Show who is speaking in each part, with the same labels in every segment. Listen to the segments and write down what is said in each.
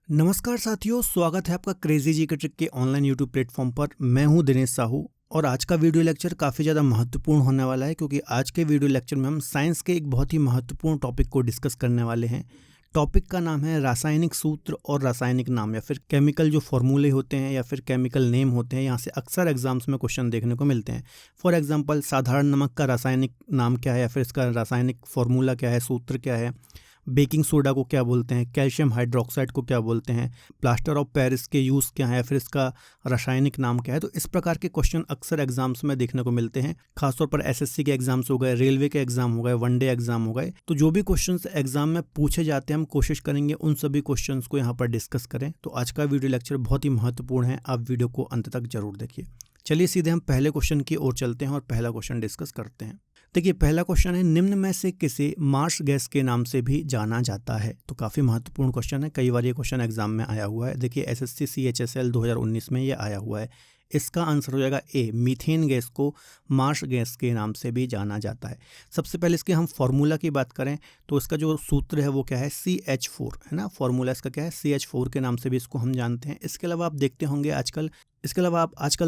Speaker 1: नमस्कार साथियों, स्वागत है आपका क्रेजी जी के ट्रिक के ऑनलाइन यूट्यूब प्लेटफॉर्म पर। मैं हूं दिनेश साहू और आज का वीडियो लेक्चर काफ़ी ज़्यादा महत्वपूर्ण होने वाला है क्योंकि आज के वीडियो लेक्चर में हम साइंस के एक बहुत ही महत्वपूर्ण टॉपिक को डिस्कस करने वाले हैं। टॉपिक का नाम है रासायनिक सूत्र और रासायनिक नाम या फिर केमिकल जो फॉर्मूले होते हैं या फिर केमिकल नेम होते हैं। यहाँ से अक्सर एग्जाम्स में क्वेश्चन देखने को मिलते हैं। फॉर एग्जाम्पल, साधारण नमक का रासायनिक नाम क्या है या फिर इसका रासायनिक फॉर्मूला क्या है, सूत्र क्या है। बेकिंग सोडा को क्या बोलते हैं, कैल्शियम हाइड्रोक्साइड को क्या बोलते हैं, प्लास्टर ऑफ पेरिस के यूज़ क्या है, फिर इसका रासायनिक नाम क्या है। तो इस प्रकार के क्वेश्चन अक्सर एग्जाम्स में देखने को मिलते हैं। खासतौर पर एसएससी के एग्जाम्स हो गए, रेलवे के एग्जाम हो गए, वनडे एग्जाम हो गए। तो जो भी क्वेश्चंस एग्जाम में पूछे जाते हैं हम कोशिश करेंगे उन सभी क्वेश्चंस को यहाँ पर डिस्कस करें। तो आज का वीडियो लेक्चर बहुत ही महत्वपूर्ण है, आप वीडियो को अंत तक जरूर देखिए। चलिए सीधे हम पहले क्वेश्चन की ओर चलते हैं और पहला क्वेश्चन डिस्कस करते हैं। देखिए, पहला क्वेश्चन है, निम्न में से किसे मार्स गैस के नाम से भी जाना जाता है। तो काफ़ी महत्वपूर्ण क्वेश्चन है, कई बार ये क्वेश्चन एग्जाम में आया हुआ है। देखिए, एसएससी CHSL 2019 में ये आया हुआ है। इसका आंसर हो जाएगा ए, मीथेन गैस को मार्स गैस के नाम से भी जाना जाता है। सबसे पहले इसके हम फार्मूला की बात करें तो इसका जो सूत्र है वो क्या है, CH4 है ना। फार्मूला इसका क्या है, CH4 के नाम से भी इसको हम जानते हैं। इसके अलावा आप देखते होंगे आजकल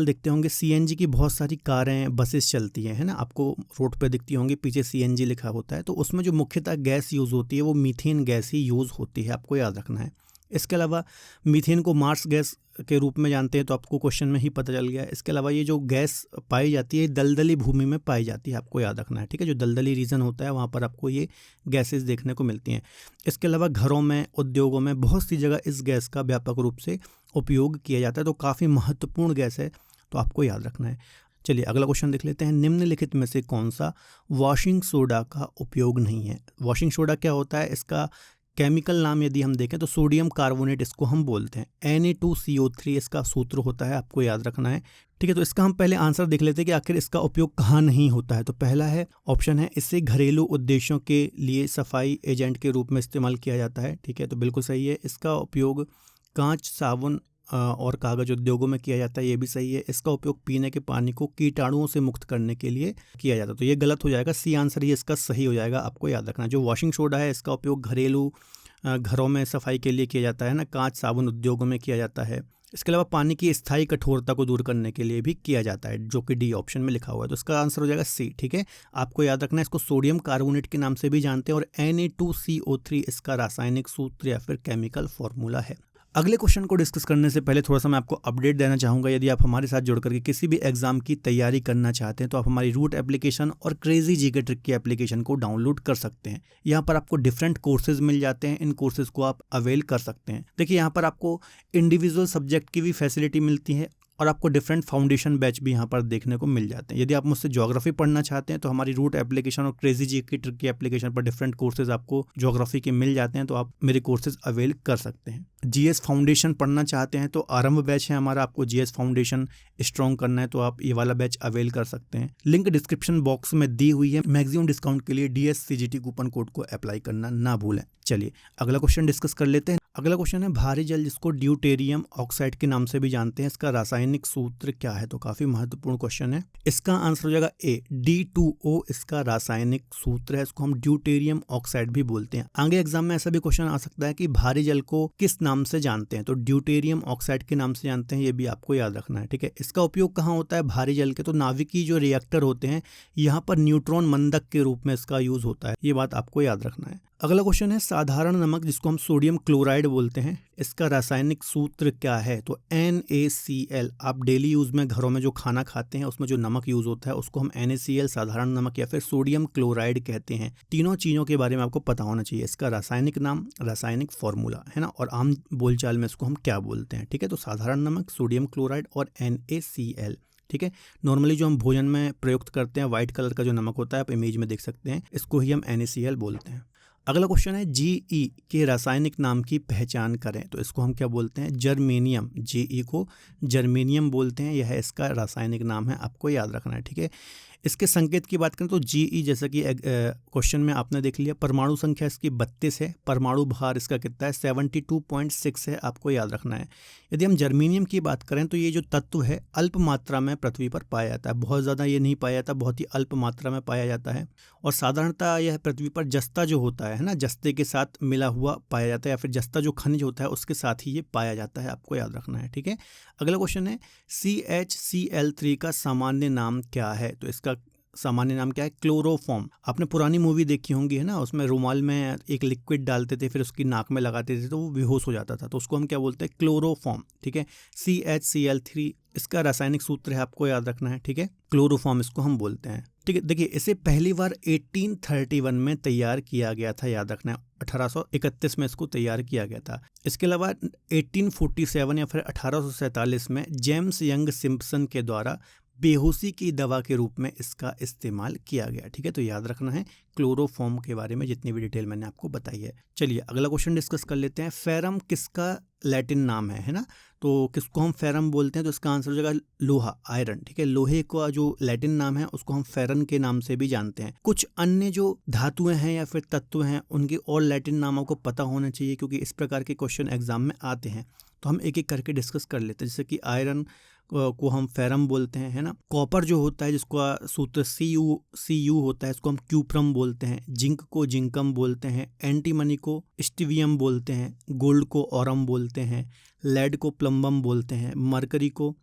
Speaker 1: देखते होंगे CNG की बहुत सारी कारें, बसेस चलती हैं, है ना। आपको रोड पे दिखती होंगी, पीछे CNG लिखा होता है। तो उसमें जो मुख्यतः गैस यूज़ होती है वो मीथेन गैस ही यूज़ होती है, आपको याद रखना है। इसके अलावा मीथेन को मार्स गैस के रूप में जानते हैं, तो आपको क्वेश्चन में ही पता चल गया। इसके अलावा ये जो गैस पाई जाती है दलदली भूमि में पाई जाती है, आपको याद रखना है, ठीक है। जो दलदली रीजन होता है वहाँ पर आपको ये गैसेस देखने को मिलती हैं। इसके अलावा घरों में, उद्योगों में बहुत सी जगह इस गैस का व्यापक रूप से उपयोग किया जाता है। तो काफ़ी महत्वपूर्ण गैस है, तो आपको याद रखना है। चलिए अगला क्वेश्चन देख लेते हैं। निम्नलिखित में से कौन सा वॉशिंग सोडा का उपयोग नहीं है। वॉशिंग सोडा क्या होता है, इसका केमिकल नाम यदि हम देखें तो सोडियम कार्बोनेट इसको हम बोलते हैं। Na2CO3 इसका सूत्र होता है, आपको याद रखना है, ठीक है। तो इसका हम पहले आंसर देख लेते हैं कि आखिर इसका उपयोग कहाँ नहीं होता है। तो पहला है ऑप्शन है, इसे घरेलू उद्देश्यों के लिए सफाई एजेंट के रूप में इस्तेमाल किया जाता है, ठीक है। तो बिल्कुल सही है। इसका उपयोग कांच, साबुन और कागज उद्योगों में किया जाता है, ये भी सही है। इसका उपयोग पीने के पानी को कीटाणुओं से मुक्त करने के लिए किया जाता है, तो ये गलत हो जाएगा। सी आंसर ही इसका सही हो जाएगा, आपको याद रखना। जो वॉशिंग सोडा है इसका उपयोग घरेलू घरों में सफाई के लिए किया जाता है ना, कांच, साबुन उद्योगों में किया जाता है। इसके अलावा पानी की स्थायी कठोरता को दूर करने के लिए भी किया जाता है, जो कि डी ऑप्शन में लिखा हुआ है। तो इसका आंसर हो जाएगा सी, ठीक है। आपको याद रखना है, इसको सोडियम कार्बोनेट के नाम से भी जानते हैं और Na2CO3 इसका रासायनिक सूत्र या फिर केमिकल फॉर्मूला है। अगले क्वेश्चन को डिस्कस करने से पहले थोड़ा सा मैं आपको अपडेट देना चाहूँगा। यदि आप हमारे साथ जुड़ करके किसी भी एग्जाम की तैयारी करना चाहते हैं तो आप हमारी रूट एप्लीकेशन और क्रेजी जी के ट्रिक की एप्लीकेशन को डाउनलोड कर सकते हैं। यहाँ पर आपको डिफरेंट कोर्सेज मिल जाते हैं, इन कोर्सेज को आप अवेल कर सकते हैं। देखिए, यहाँ पर आपको इंडिविजुअल सब्जेक्ट की भी फैसिलिटी मिलती है और आपको डिफरेंट फाउंडेशन बैच भी यहाँ पर देखने को मिल जाते हैं। यदि आप मुझसे ज्योग्राफी पढ़ना चाहते हैं तो हमारी रूट एप्लीकेशन और क्रेजी जी की ट्रिक की एप्लीकेशन पर डिफरेंट कोर्सेज आपको ज्योग्राफी के मिल जाते हैं, तो आप मेरे कोर्सेज अवेल कर सकते हैं। जीएस फाउंडेशन पढ़ना चाहते हैं तो आरंभ बैच है हमारा, आपको जीएस फाउंडेशन स्ट्रॉन्ग करना है तो आप ये वाला बैच अवेल कर सकते हैं। लिंक डिस्क्रिप्शन बॉक्स में दी हुई है। मैक्सिमम डिस्काउंट के लिए DSCGT कूपन कोड को अप्लाई करना ना भूलें। चलिए अगला क्वेश्चन डिस्कस कर लेते हैं। अगला क्वेश्चन है, भारी जल जिसको ड्यूटेरियम ऑक्साइड के नाम से भी जानते हैं, इसका रासायनिक सूत्र क्या है। तो काफी महत्वपूर्ण क्वेश्चन है। इसका आंसर हो जाएगा ए, D2O इसका रासायनिक सूत्र है। इसको हम ड्यूटेरियम ऑक्साइड भी बोलते हैं। आगे एग्जाम में ऐसा भी क्वेश्चन आ सकता है कि भारी जल को किस नाम से जानते हैं, तो ड्यूटेरियम ऑक्साइड के नाम से जानते हैं, ये भी आपको याद रखना है, ठीक है। इसका उपयोग कहाँ होता है भारी जल के, तो नाभिकीय जो रिएक्टर होते हैं यहाँ पर न्यूट्रॉन मंदक के रूप में इसका यूज होता है, ये बात आपको याद रखना है। अगला क्वेश्चन है, साधारण नमक जिसको हम सोडियम क्लोराइड बोलते हैं, इसका रासायनिक सूत्र क्या है। तो NaCl, आप डेली यूज में घरों में जो खाना खाते हैं उसमें जो नमक यूज होता है उसको हम NaCl साधारण नमक या फिर सोडियम क्लोराइड कहते हैं। तीनों चीज़ों के बारे में आपको पता होना चाहिए, इसका रासायनिक नाम, रासायनिक फॉर्मूला, है ना, और आम बोलचाल में इसको हम क्या बोलते हैं, ठीक है। तो साधारण नमक, सोडियम क्लोराइड और NaCl, ठीक है। नॉर्मली जो हम भोजन में प्रयुक्त करते हैं व्हाइट कलर का जो नमक होता है, आप इमेज में देख सकते हैं, इसको ही हम NaCl बोलते हैं। अगला क्वेश्चन है, GE के रासायनिक नाम की पहचान करें। तो इसको हम क्या बोलते हैं, जर्मेनियम। GE को जर्मेनियम बोलते हैं, यह इसका रासायनिक नाम है, आपको याद रखना है, ठीक है। इसके संकेत की बात करें तो GE, जैसा कि क्वेश्चन में आपने देख लिया। परमाणु संख्या इसकी 32 है। परमाणु भार इसका कितना है, 72.6 है, आपको याद रखना है। यदि हम जर्मेनियम की बात करें तो ये जो तत्व है अल्प मात्रा में पृथ्वी पर पाया जाता है, बहुत ज़्यादा ये नहीं पाया जाता, बहुत ही अल्प मात्रा में पाया जाता है। और साधारणतः यह पृथ्वी पर जस्ता जो होता है ना, जस्ते के साथ मिला हुआ पाया जाता है, या फिर जस्ता जो खनिज होता है उसके साथ ही ये पाया जाता है, आपको याद रखना है। ठीक है, अगला क्वेश्चन है CHCl3 का सामान्य नाम क्या है। तो इसका सामान्य नाम क्या है, क्लोरोफॉर्म। आपने पुरानी मूवी देखी होंगी है ना, उसमें रुमाल में एक लिक्विड डालते थे, फिर उसकी नाक में लगाते थे तो वो बेहोश हो जाता था, तो उसको हम क्या बोलते हैं, क्लोरोफॉर्म। ठीक है, CHCl3 इसका रासायनिक सूत्र है, आपको याद रखना है। ठीक है, क्लोरोफॉर्म इसको हम बोलते हैं। ठीक है, देखिए इसे पहली बार 1831 में तैयार किया गया था, याद रखना है। 1831 में इसको तैयार किया गया था। इसके अलावा 1847 या फिर 1847 में जेम्स यंग सिम्पसन के द्वारा बेहोशी की दवा के रूप में इसका इस्तेमाल किया गया। ठीक है, तो याद रखना है क्लोरोफॉर्म के बारे में जितनी भी डिटेल मैंने आपको बताई है। चलिए अगला क्वेश्चन डिस्कस कर लेते हैं। फेरम किसका लैटिन नाम है ना, तो किसको हम फेरम बोलते हैं, तो इसका आंसर हो जाएगा लोहा, आयरन। ठीक है, लोहे का जो लैटिन नाम है उसको हम फेरन के नाम से भी जानते हैं। कुछ अन्य जो धातुएं हैं या फिर तत्व हैं उनके और लैटिन नामों को पता होना चाहिए, क्योंकि इस प्रकार के क्वेश्चन एग्जाम में आते हैं। तो हम एक एक करके डिस्कस कर लेते हैं। जैसे कि आयरन को हम फेरम बोलते हैं, है ना। कॉपर जो होता है जिसका सूत्र Cu होता है, इसको हम क्यूप्रम बोलते हैं। जिंक को जिंकम बोलते हैं। एंटीमनी को स्टिवियम बोलते हैं। गोल्ड को ऑरम बोलते हैं। लेड को प्लम्बम बोलते हैं। मरकरी को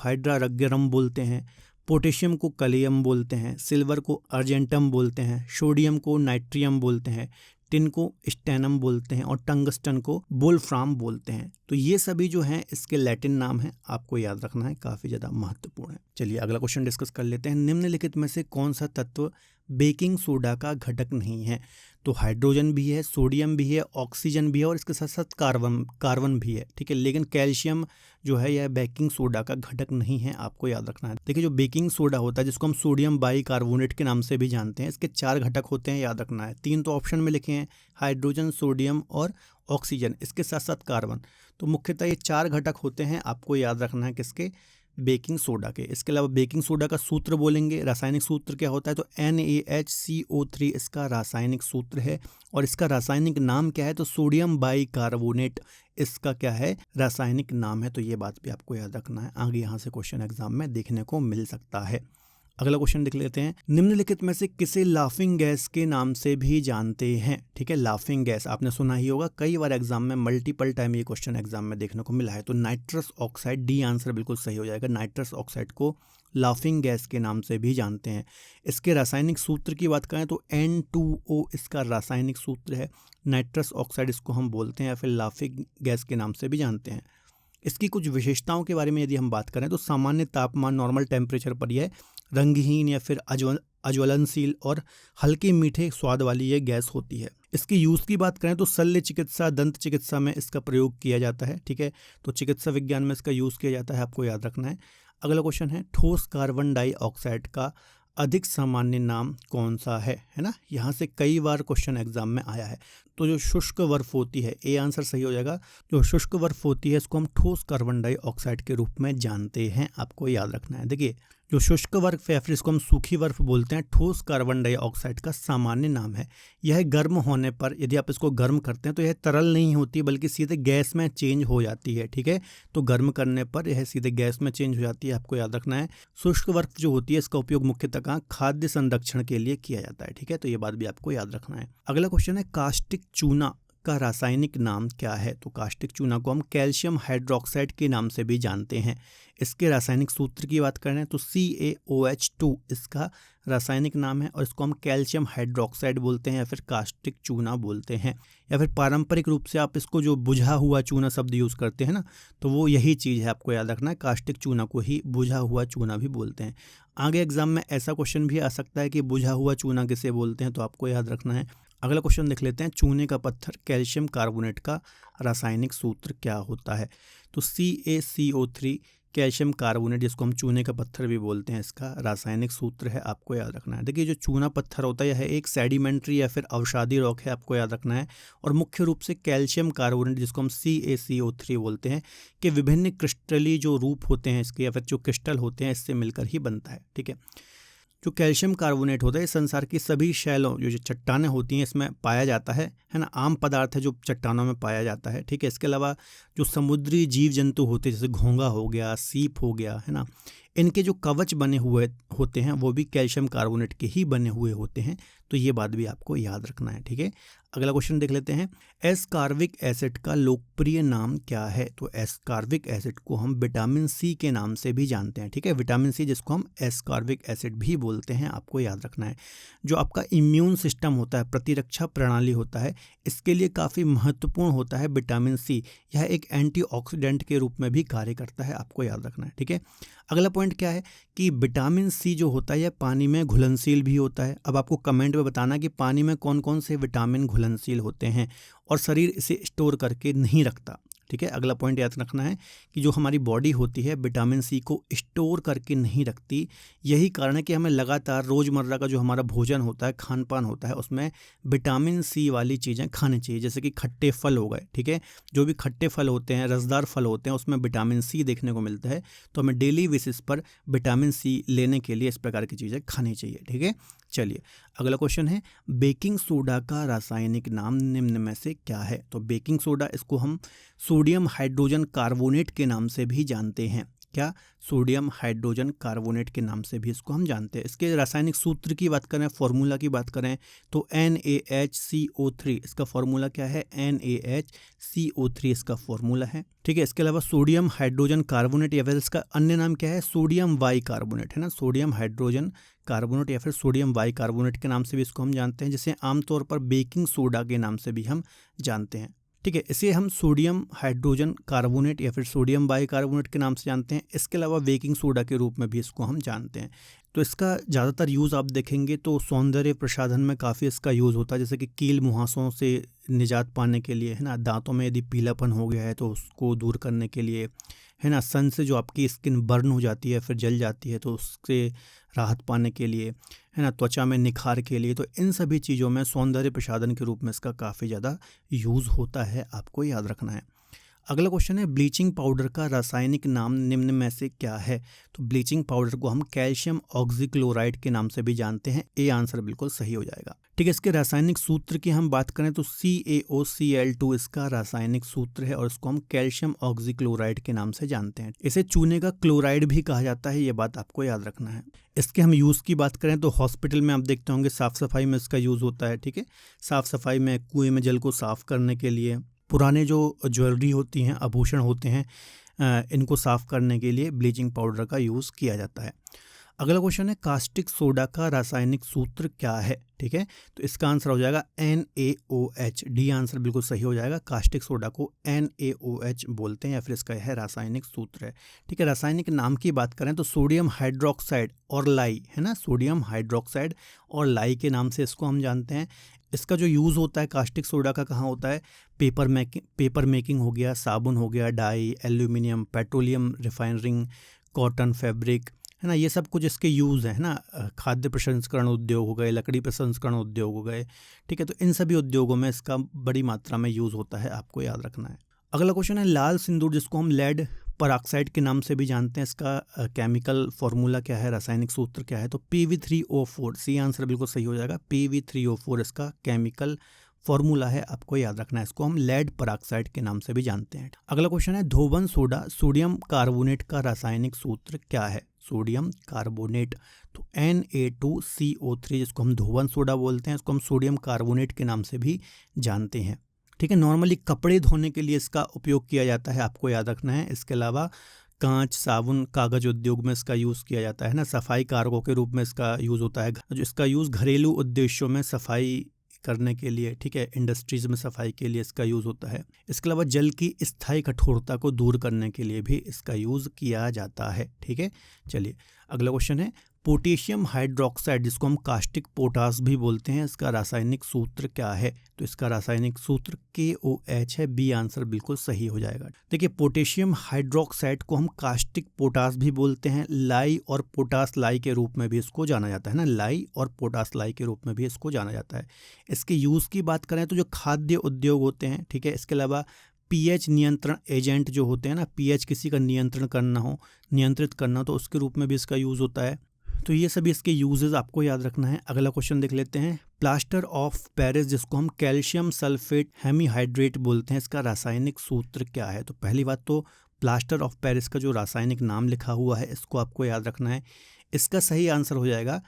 Speaker 1: हाइड्रारगरम बोलते हैं। पोटेशियम को कलियम बोलते हैं। सिल्वर को अर्जेंटम बोलते हैं। सोडियम को नाइट्रियम बोलते हैं। टिन को स्टेनम बोलते हैं और टंगस्टन को वोल्फ्राम बोलते हैं। तो ये सभी जो हैं इसके लैटिन नाम हैं, आपको याद रखना है, काफ़ी ज़्यादा महत्वपूर्ण है। चलिए अगला क्वेश्चन डिस्कस कर लेते हैं। निम्नलिखित में से कौन सा तत्व बेकिंग सोडा का घटक नहीं है। तो हाइड्रोजन भी है, सोडियम भी है, ऑक्सीजन भी है और इसके साथ साथ कार्बन भी है। ठीक है, लेकिन कैल्शियम जो है यह बेकिंग सोडा का घटक नहीं है, आपको याद रखना है। देखिए जो बेकिंग सोडा होता है जिसको हम सोडियम बाइकार्बोनेट के नाम से भी जानते हैं, इसके 4 घटक होते हैं, याद रखना है। 3 तो ऑप्शन में लिखे हैं, हाइड्रोजन, सोडियम और ऑक्सीजन, इसके साथ साथ कार्बन। तो मुख्यतः ये 4 घटक होते हैं, आपको याद रखना है किसके, बेकिंग सोडा के। इसके अलावा बेकिंग सोडा का सूत्र बोलेंगे, रासायनिक सूत्र क्या होता है, तो NaHCO3 इसका रासायनिक सूत्र है। और इसका रासायनिक नाम क्या है, तो सोडियम बाइकार्बोनेट इसका क्या है, रासायनिक नाम है। तो ये बात भी आपको याद रखना है, आगे यहाँ से क्वेश्चन एग्जाम में देखने को मिल सकता है। अगला क्वेश्चन देख लेते हैं। निम्नलिखित में से किसे लाफिंग गैस के नाम से भी जानते हैं। ठीक है, लाफिंग गैस आपने सुना ही होगा, कई बार एग्जाम में मल्टीपल टाइम ये क्वेश्चन एग्जाम में देखने को मिला है। तो नाइट्रस ऑक्साइड, डी आंसर बिल्कुल सही हो जाएगा। नाइट्रस ऑक्साइड को लाफिंग गैस के नाम से भी जानते हैं। इसके रासायनिक सूत्र की बात करें तो N2O इसका रासायनिक सूत्र है। नाइट्रस ऑक्साइड इसको हम बोलते हैं या फिर लाफिंग गैस के नाम से भी जानते हैं। इसकी कुछ विशेषताओं के बारे में यदि हम बात करें तो सामान्य तापमान, नॉर्मल टेम्परेचर पर यह रंगहीन या फिर अज्वलनशील और हल्के मीठे स्वाद वाली ये गैस होती है। इसकी यूज़ की बात करें तो शल्य चिकित्सा, दंत चिकित्सा में इसका प्रयोग किया जाता है। ठीक है, तो चिकित्सा विज्ञान में इसका यूज़ किया जाता है, आपको याद रखना है। अगला क्वेश्चन है, ठोस कार्बन डाइऑक्साइड का अधिक सामान्य नाम कौन सा है ना। यहाँ से कई बार क्वेश्चन एग्जाम में आया है। तो जो शुष्क बर्फ होती है, ए आंसर सही हो जाएगा। जो शुष्क बर्फ होती है इसको हम ठोस कार्बन डाइऑक्साइड के रूप में जानते हैं, आपको याद रखना है। देखिए जो शुष्क बर्फ या फिर इसको हम सूखी बर्फ बोलते हैं, ठोस कार्बन डाइऑक्साइड का सामान्य नाम है। यह गर्म होने पर, यदि आप इसको गर्म करते हैं तो यह तरल नहीं होती बल्कि सीधे गैस में चेंज हो जाती है। ठीक है, तो गर्म करने पर यह सीधे गैस में चेंज हो जाती है, आपको याद रखना है। शुष्क बर्फ जो होती है इसका उपयोग मुख्यतः खाद्य संरक्षण के लिए किया जाता है। ठीक है, तो ये बात भी आपको याद रखना है। अगला क्वेश्चन है, कास्टिक चूना का रासायनिक नाम क्या है। तो कास्टिक चूना को हम कैल्शियम हाइड्रोक्साइड के नाम से भी जानते हैं। इसके रासायनिक सूत्र की बात करें तो CaOH2 इसका रासायनिक नाम है और इसको हम कैल्शियम हाइड्रोक्साइड बोलते हैं या फिर कास्टिक चूना बोलते हैं। या फिर पारंपरिक रूप से आप इसको जो बुझा हुआ चूना शब्द यूज़ करते हैं ना, तो वो यही चीज़ है, आपको याद रखना है। कास्टिक चूना को ही बुझा हुआ चूना भी बोलते हैं। आगे एग्जाम में ऐसा क्वेश्चन भी आ सकता है कि बुझा हुआ चूना किसे बोलते हैं, तो आपको याद रखना है। अगला क्वेश्चन देख लेते हैं, चूने का पत्थर कैल्शियम कार्बोनेट का रासायनिक सूत्र क्या होता है। तो CaCO3 कैल्शियम कार्बोनेट, जिसको हम चूने का पत्थर भी बोलते हैं, इसका रासायनिक सूत्र है, आपको याद रखना है। देखिए जो चूना पत्थर होता है यह एक सेडिमेंट्री या फिर अवसादी रॉक है, आपको याद रखना है। और मुख्य रूप से कैल्शियम कार्बोनेट, जिसको हम CaCO3 बोलते हैं, कि विभिन्न क्रिस्टली जो रूप होते हैं इसके या फिर जो क्रिस्टल होते हैं इससे मिलकर ही बनता है। ठीक है, जो कैल्शियम कार्बोनेट होता है संसार की सभी शैलों जो चट्टानें होती हैं इसमें पाया जाता है ना। आम पदार्थ है जो चट्टानों में पाया जाता है। ठीक है, इसके अलावा जो समुद्री जीव जंतु होते हैं जैसे घोंगा हो गया, सीप हो गया, है ना, इनके जो कवच बने हुए होते हैं वो भी कैल्शियम कार्बोनेट के ही बने हुए होते हैं। तो ये बात भी आपको याद रखना है। ठीक है, अगला क्वेश्चन देख लेते हैं। एस्कार्बिक एसिड का लोकप्रिय नाम क्या है? तो एस्कार्बिक एसिड को हम विटामिन सी के नाम से भी जानते हैं। ठीक है, विटामिन सी जिसको हम एस्कार्बिक एसिड भी बोलते हैं, आपको याद रखना है। जो आपका इम्यून सिस्टम होता है, प्रतिरक्षा प्रणाली होता है, इसके लिए काफ़ी महत्वपूर्ण होता है विटामिन सी। यह एक एंटीऑक्सीडेंट के रूप में भी कार्य करता है, आपको याद रखना है। ठीक है, अगला पॉइंट क्या है कि विटामिन सी जो होता है यह पानी में घुलनशील भी होता है। अब आपको कमेंट में बताना कि पानी में कौन कौन से विटामिन घुलनशील होते हैं और शरीर इसे स्टोर करके नहीं रखता। ठीक है, अगला पॉइंट याद रखना है कि जो हमारी बॉडी होती है विटामिन सी को स्टोर करके नहीं रखती। यही कारण है कि हमें लगातार रोज़मर्रा का जो हमारा भोजन होता है, खान पान होता है, उसमें विटामिन सी वाली चीज़ें खानी चाहिए। जैसे कि खट्टे फल हो गए, ठीक है, जो भी खट्टे फल होते हैं, रसदार फल होते हैं, उसमें विटामिन सी देखने को मिलता है। तो हमें डेली बेसिस पर विटामिन सी लेने के लिए इस प्रकार की चीज़ें खानी चाहिए। ठीक है, चलिए अगला क्वेश्चन है, बेकिंग सोडा का रासायनिक नाम निम्न में से क्या है? तो बेकिंग सोडा, इसको हम सोडियम हाइड्रोजन कार्बोनेट के नाम से भी जानते हैं। क्या? सोडियम हाइड्रोजन कार्बोनेट के नाम से भी इसको हम जानते हैं। इसके रासायनिक सूत्र की बात करें, फॉर्मूला की बात करें तो NaHCO3 इसका फॉर्मूला क्या है? NaHCO3 इसका फॉर्मूला है। ठीक है, इसके अलावा सोडियम हाइड्रोजन कार्बोनेट या फिर इसका अन्य नाम क्या है? सोडियम बाई कार्बोनेट, है ना, सोडियम हाइड्रोजन कार्बोनेट या फिर सोडियम बाई कार्बोनेट के नाम से भी इसको हम जानते हैं, जिसे आमतौर पर बेकिंग सोडा के नाम से भी हम जानते हैं। ठीक है, इसे हम सोडियम हाइड्रोजन कार्बोनेट या फिर सोडियम बाई कार्बोनेट के नाम से जानते हैं। इसके अलावा बेकिंग सोडा के रूप में भी इसको हम जानते हैं। तो इसका ज़्यादातर यूज़ आप देखेंगे तो सौंदर्य प्रसाधन में काफ़ी इसका यूज़ होता है, जैसे कि कील मुहासों से निजात पाने के लिए, है ना, दांतों में यदि पीलापन हो गया है तो उसको दूर करने के लिए, है ना, सन से जो आपकी स्किन बर्न हो जाती है फिर जल जाती है तो उससे राहत पाने के लिए, है ना, त्वचा में निखार के लिए। तो इन सभी चीज़ों में सौंदर्य प्रसाधन के रूप में इसका काफ़ी ज़्यादा यूज़ होता है, आपको याद रखना है। अगला क्वेश्चन है, ब्लीचिंग पाउडर का रासायनिक नाम निम्न में से क्या है? तो ब्लीचिंग पाउडर को हम कैल्शियम ऑक्सीक्लोराइड के नाम से भी जानते हैं। ए आंसर बिल्कुल सही हो जाएगा। ठीक है, इसके रासायनिक सूत्र की हम बात करें तो CaOCl2 इसका रासायनिक सूत्र है और इसको हम कैल्शियम ऑक्सीक्लोराइड के नाम से जानते हैं। इसे चूने का क्लोराइड भी कहा जाता है, ये बात आपको याद रखना है। इसके हम यूज़ की बात करें तो हॉस्पिटल में आप देखते होंगे साफ़ सफाई में इसका यूज़ होता है। ठीक है, साफ़ सफाई में, कुएँ में जल को साफ़ करने के लिए, पुराने जो ज्वेलरी होती हैं, आभूषण होते हैं, इनको साफ़ करने के लिए ब्लीचिंग पाउडर का यूज़ किया जाता है। अगला क्वेश्चन है, कास्टिक सोडा का रासायनिक सूत्र क्या है? ठीक है, तो इसका आंसर हो जाएगा NaOH। डी आंसर बिल्कुल सही हो जाएगा। कास्टिक सोडा को NaOH बोलते हैं या फिर इसका यह रासायनिक सूत्र है। ठीक है, रासायनिक नाम की बात करें तो सोडियम हाइड्रोक्साइड और लाई, है ना, सोडियम हाइड्रोक्साइड और लाई के नाम से इसको हम जानते हैं। इसका जो यूज़ होता है कास्टिक सोडा का कहाँ होता है? पेपर मेकिंग हो गया, साबुन हो गया, dye, aluminium, petroleum refining, cotton, fabric, है ना, ये सब कुछ इसके यूज़ है ना। खाद्य प्रसंस्करण उद्योग हो गए, लकड़ी प्रसंस्करण उद्योग हो गए। ठीक है, तो इन सभी उद्योगों में इसका बड़ी मात्रा में यूज़ होता है, आपको याद रखना है। अगला क्वेश्चन है, लाल सिंदूर जिसको हम लेड पराक्साइड के नाम से भी जानते हैं, इसका केमिकल फॉर्मूला क्या है, रासायनिक सूत्र क्या है? तो Pv3O4। सी आंसर बिल्कुल सही हो जाएगा। Pv3O4 इसका केमिकल फॉर्मूला है, आपको याद रखना है। इसको हम लेड पराक्साइड के नाम से भी जानते हैं। अगला क्वेश्चन है, धोवन सोडा सोडियम कार्बोनेट का रासायनिक सूत्र क्या है? सोडियम कार्बोनेट, तो Na2CO3 जिसको हम धोवन सोडा बोलते हैं, इसको हम सोडियम कार्बोनेट के नाम से भी जानते हैं। ठीक है, नॉर्मली कपड़े धोने के लिए इसका उपयोग किया जाता है, आपको याद रखना है। इसके अलावा कांच, साबुन, कागज उद्योग में इसका यूज़ किया जाता है ना। सफाई कारकों के रूप में इसका यूज़ होता है। जो इसका यूज़ घरेलू उद्देश्यों में सफाई करने के लिए, ठीक है, इंडस्ट्रीज़ में सफाई के लिए इसका यूज़ होता है। इसके अलावा जल की स्थायी कठोरता को दूर करने के लिए भी इसका यूज़ किया जाता है। ठीक है, चलिए अगला क्वेश्चन है, पोटेशियम हाइड्रोक्साइड जिसको हम कास्टिक पोटास भी बोलते हैं, इसका रासायनिक सूत्र क्या है? तो इसका रासायनिक सूत्र KOH है। बी आंसर बिल्कुल सही हो जाएगा। देखिए, पोटेशियम हाइड्रोक्साइड को हम कास्टिक पोटास भी बोलते हैं, लाई और पोटास लाई के रूप में भी इसको जाना जाता है ना, लाई और पोटास लाई के रूप में भी इसको जाना जाता है। इसके यूज़ की बात करें तो जो खाद्य उद्योग होते हैं, ठीक है, इसके अलावा pH नियंत्रण एजेंट जो होते हैं ना, pH किसी का नियंत्रण करना हो, नियंत्रित करना, तो उसके रूप में भी इसका यूज़ होता है। तो ये सभी इसके यूजेस आपको याद रखना है। अगला क्वेश्चन देख लेते हैं। प्लास्टर ऑफ पेरिस जिसको हम कैल्शियम सल्फेट हेमीहाइड्रेट बोलते हैं, इसका रासायनिक सूत्र क्या है? तो पहली बात तो प्लास्टर ऑफ पेरिस का जो रासायनिक नाम लिखा हुआ है इसको आपको याद रखना है। इसका सही आंसर हो जाएगा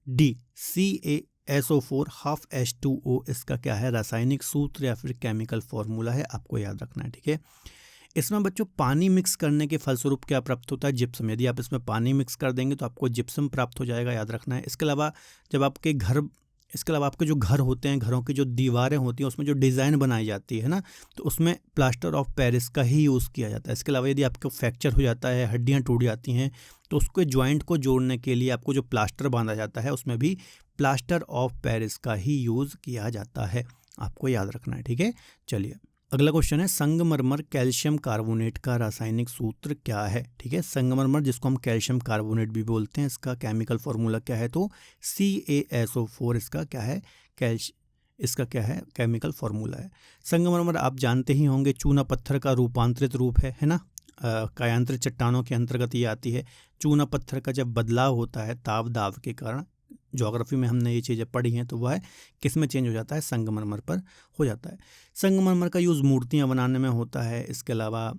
Speaker 1: डी, CaSO4 हाफ H2O। इसका क्या है? रासायनिक सूत्र या फिर केमिकल फॉर्मूला है, आपको याद रखना है, ठीक है। इसमें बच्चों पानी मिक्स करने के फलस्वरूप क्या प्राप्त होता है? जिप्सम। यदि आप इसमें पानी मिक्स कर देंगे तो आपको जिप्सम प्राप्त हो जाएगा, याद रखना है। इसके अलावा आपके जो घर होते हैं, घरों की जो दीवारें होती हैं, उसमें जो डिज़ाइन बनाई जाती है ना, तो उसमें प्लास्टर ऑफ पेरिस का ही यूज़ किया जाता है। इसके अलावा यदि आपको फ्रैक्चर हो जाता है, हड्डियाँ टूट जाती हैं, तो उसके जॉइंट को जोड़ने के लिए आपको जो प्लास्टर बांधा जाता है उसमें भी प्लास्टर ऑफ पेरिस का ही यूज़ किया जाता है, आपको याद रखना है, ठीक है। चलिए अगला क्वेश्चन है, संगमरमर कैल्शियम कार्बोनेट का रासायनिक सूत्र क्या है? ठीक है, संगमरमर जिसको हम कैल्शियम कार्बोनेट भी बोलते हैं, इसका केमिकल फॉर्मूला क्या है? तो CaSO4 इसका क्या है? इसका क्या है? केमिकल फॉर्मूला है। संगमरमर आप जानते ही होंगे, चूना पत्थर का रूपांतरित रूप है ना, कायांतरित चट्टानों के अंतर्गत ये आती है। चूना पत्थर का जब बदलाव होता है ताप दाब के कारण, ज्योग्राफी में हमने ये चीज़ें पढ़ी हैं, तो वह किस में चेंज हो जाता है? संगमरमर पर हो जाता है। संगमरमर का यूज़ मूर्तियाँ बनाने में होता है, इसके अलावा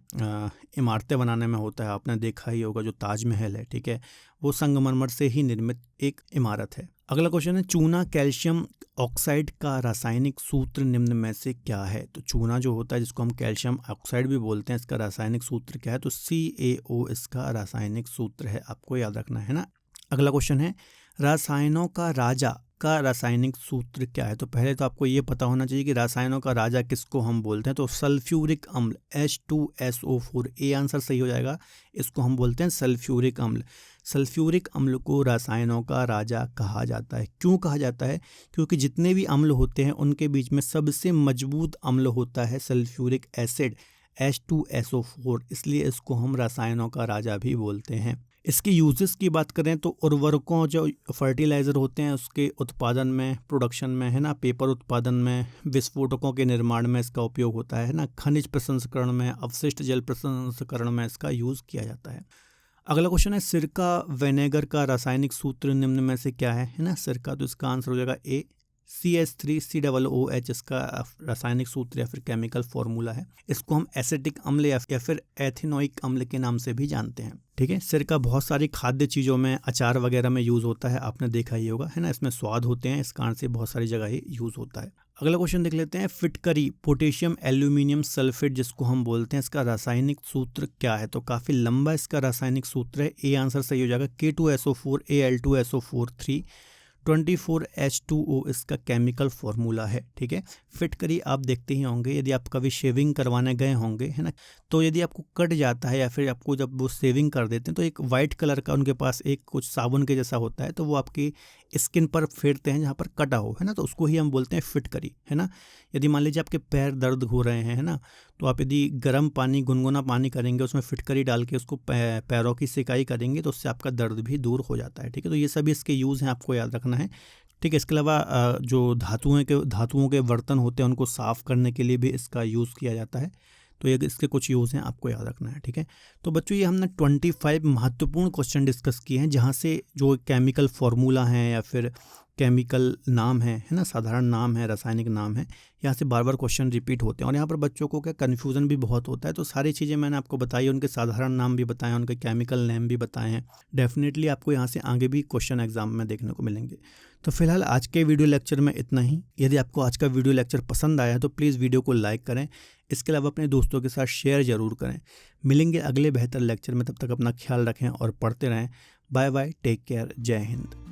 Speaker 1: इमारतें बनाने में होता है। आपने देखा ही होगा जो ताजमहल है, ठीक है, वो संगमरमर से ही निर्मित एक इमारत है। अगला क्वेश्चन है, चूना कैल्शियम ऑक्साइड का रासायनिक सूत्र निम्न में से क्या है? तो चूना जो होता है जिसको हम कैल्शियम ऑक्साइड भी बोलते हैं, इसका रासायनिक सूत्र क्या है? तो CaO इसका रासायनिक सूत्र है, आपको याद रखना है ना। अगला क्वेश्चन है, रसायनों का राजा का रासायनिक सूत्र क्या है? तो पहले तो आपको ये पता होना चाहिए कि रसायनों का राजा किसको हम बोलते हैं। तो सल्फ्यूरिक अम्ल H2SO4, ए आंसर सही हो जाएगा। इसको हम बोलते हैं सल्फ्यूरिक अम्ल। सल्फ्यूरिक अम्ल को रसायनों का राजा कहा जाता है। क्यों कहा जाता है? क्योंकि जितने भी अम्ल होते हैं उनके बीच में सबसे मजबूत अम्ल होता है सल्फ्यूरिक एसिड H2SO4, इसलिए इसको हम रसायनों का राजा भी बोलते हैं। इसके यूजेस की बात करें तो उर्वरकों, जो फर्टिलाइज़र होते हैं उसके उत्पादन में, प्रोडक्शन में, है ना, पेपर उत्पादन में, विस्फोटकों के निर्माण में इसका उपयोग होता है ना, खनिज प्रसंस्करण में, अवशिष्ट जल प्रसंस्करण में इसका यूज़ किया जाता है। अगला क्वेश्चन है, सिरका विनेगर का रासायनिक सूत्र निम्न में से क्या है ना। सिरका, तो इसका आंसर हो जाएगा ए, CH3COOH इसका रासायनिक सूत्र या फिर केमिकल फॉर्मूला है। इसको हम एसिटिक अम्ल या फिर एथिनोइक अम्ल के नाम से भी जानते हैं, ठीक है। सिरका बहुत सारी खाद्य चीज़ों में, अचार वगैरह में यूज़ होता है, आपने देखा ही होगा, है ना, इसमें स्वाद होते हैं, इस कारण से बहुत सारी जगह ही यूज़ होता है। अगला क्वेश्चन देख लेते हैं, फिटकरी पोटेशियम एल्यूमिनियम सल्फेट जिसको हम बोलते हैं, इसका रासायनिक सूत्र क्या है? तो काफ़ी लंबा इसका रासायनिक सूत्र है, ए आंसर सही हो जाएगा। K2SO4 Al2SO4 3 24H2O इसका केमिकल फॉर्मूला है, ठीक है। फिटकरी आप देखते ही होंगे, यदि आप कभी शेविंग करवाने गए होंगे, है ना, तो यदि आपको कट जाता है या फिर आपको जब वो शेविंग कर देते हैं तो एक वाइट कलर का उनके पास एक कुछ साबुन के जैसा होता है, तो वो आपकी स्किन पर फेरते हैं जहाँ पर कटा हो, है ना, तो उसको ही हम बोलते हैं फिटकरी, है ना। यदि मान लीजिए आपके पैर दर्द हो रहे हैं, है ना, तो आप यदि गर्म पानी, गुनगुना पानी करेंगे, उसमें फिटकरी डाल के उसको पैरों की सिकाई करेंगे तो उससे आपका दर्द भी दूर हो जाता है, ठीक है। तो ये सभी इसके यूज़ हैं, आपको याद रखना है, ठीक है। इसके अलावा जो धातुओं के बर्तन होते हैं उनको साफ़ करने के लिए भी इसका यूज़ किया जाता है। तो ये इसके कुछ यूज़ हैं, आपको याद रखना है, ठीक है। तो बच्चों, ये हमने 25 महत्वपूर्ण क्वेश्चन डिस्कस किए हैं, जहाँ से जो केमिकल फॉर्मूला हैं या फिर केमिकल नाम है ना, साधारण नाम है, रासायनिक नाम है, यहाँ से बार बार क्वेश्चन रिपीट होते हैं और यहाँ पर बच्चों को क्या कन्फ्यूज़न भी बहुत होता है। तो सारी चीज़ें मैंने आपको बताई, उनके साधारण नाम भी बताए, उनके केमिकल नेम भी बताए हैं। डेफिनेटली आपको यहाँ से आगे भी क्वेश्चन एग्जाम में देखने को मिलेंगे। तो फिलहाल आज के वीडियो लेक्चर में इतना ही। यदि आपको आज का वीडियो लेक्चर पसंद आया तो प्लीज़ वीडियो को लाइक करें, इसके अलावा अपने दोस्तों के साथ शेयर ज़रूर करें। मिलेंगे अगले बेहतर लेक्चर में, तब तक अपना ख्याल रखें और पढ़ते रहें। बाय बाय, टेक केयर, जय हिंद।